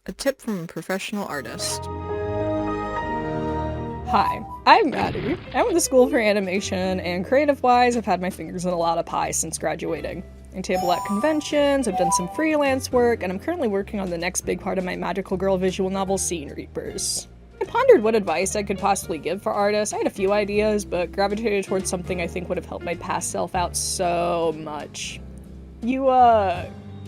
A tip from a professional artist. Hi, I'm Maddie. I went to school for animation, and creative-wise, I've had my fingers in a lot of pies since graduating. I table at conventions, I've done some freelance work, and I'm currently working on the next big part of my magical girl visual novel, Scene Reapers. I pondered what advice I could possibly give for artists. I had a few ideas, but gravitated towards something I think would have helped my past self out so much. You,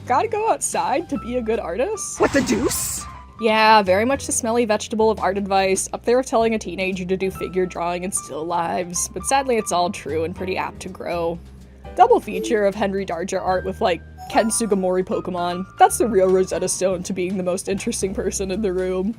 gotta go outside to be a good artist? What the deuce? Yeah, very much the smelly vegetable of art advice, up there with telling a teenager to do figure drawing and still lives, but sadly it's all true and pretty apt to grow. Double feature of Henry Darger art with, Ken Sugimori Pokemon. That's the real Rosetta Stone to being the most interesting person in the room.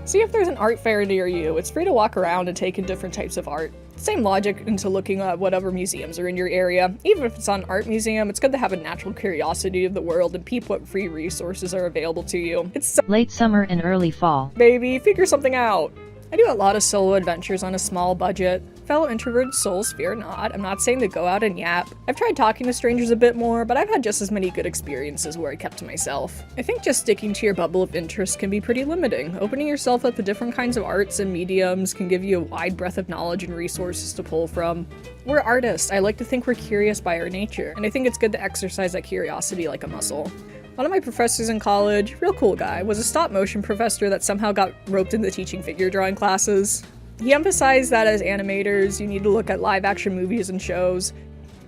See if there's an art fair near you. It's free to walk around and take in different types of art. Same logic into looking at whatever museums are in your area. Even if it's not an art museum, it's good to have a natural curiosity of the world and peep what free resources are available to you. It's so late summer and early fall. Baby, figure something out. I do a lot of solo adventures on a small budget. Fellow introverted souls, fear not. I'm not saying to go out and yap. I've tried talking to strangers a bit more, but I've had just as many good experiences where I kept to myself. I think just sticking to your bubble of interest can be pretty limiting. Opening yourself up to different kinds of arts and mediums can give you a wide breadth of knowledge and resources to pull from. We're artists. I like to think we're curious by our nature, and I think it's good to exercise that curiosity like a muscle. One of my professors in college, real cool guy, was a stop motion professor that somehow got roped into teaching figure drawing classes. He emphasized that as animators, you need to look at live action movies and shows,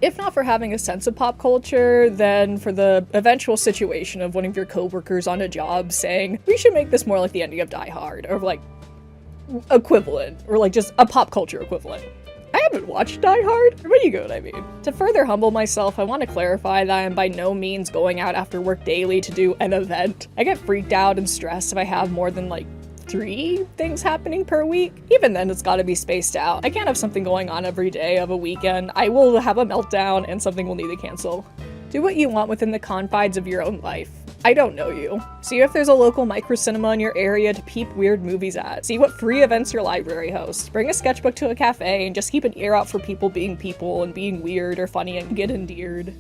if not for having a sense of pop culture, then for the eventual situation of one of your coworkers on a job saying, we should make this more like the ending of Die Hard, or equivalent, or just a pop culture equivalent. I haven't watched Die Hard, but you get what I mean. To further humble myself, I want to clarify that I'm by no means going out after work daily to do an event. I get freaked out and stressed if I have more than 3 things happening per week. Even then, it's gotta be spaced out. I can't have something going on every day of a weekend. I will have a meltdown and something will need to cancel. Do what you want within the confines of your own life. I don't know you. See if there's a local micro-cinema in your area to peep weird movies at. See what free events your library hosts. Bring a sketchbook to a cafe and just keep an ear out for people being people and being weird or funny and get endeared.